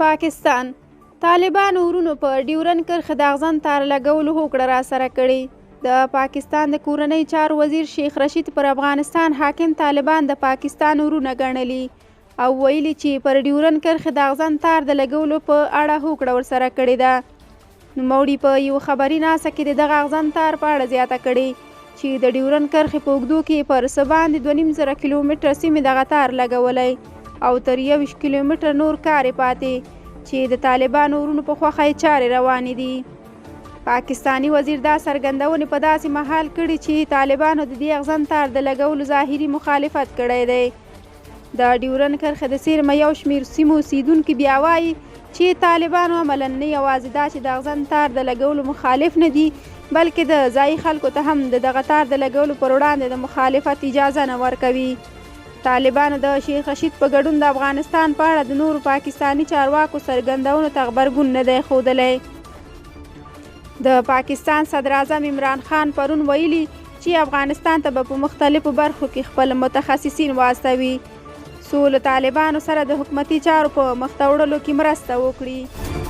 پاکستان طالبانو ورونو په ډیورن کرښه د اغزن تار لګولو هوکړه راسره کړې. د پاکستان د کورنۍ چارو وزیر شیخ رشید پر افغانستان حاکم طالبان د پاکستان ورونه ګڼلي او ویلي چې پر ډیورن کرښه د اغزن تار د لګولو په اړه هوکړه ورسره کړې ده. نوموړي په یو خبري ناسه کې د دغه اغزن تار په اړه زیاته کړې چې د ډیورن کرښې په اوږدو کې پر څه باندې 2500 کیلومتره سیمې دغه تار لګولی او تر 21 کیلومتره نور کارې پاتې چې د طالبانو ورونو په خوښه یې چارې روانې دي. پاکستاني وزیر دا څرګندونې په داسې مهال کړي چې طالبانو د دې اغزن تار د لګولو ظاهري مخالفت کړی دی. د ډیورن کرښې د څیرمه یو شمېر سیمو اوسیدونکي بیا وایي چې طالبانو عملاً نه یوازې دا چې د اغزن تار د لګولو مخالف نه دي بلکې د ځایي خلکو ته هم د دغه تار د لګولو پر وړاندې د مخالفت اجازه نه ورکوي. طالبانو د شیخ رشید په ګډون د افغانستان په اړه د نورو پاکستاني چارواکو څرګندونو ته غبرګون نه دی ښودلی. د پاکستان صدر اعظم عمران خان پرون ویلي چې افغانستان ته به په مختلفو برخو کې خپل متخصصین واستوي څو له طالبانو سره د حکومتي چارو په مخته وړلو کې مرسته وکړي.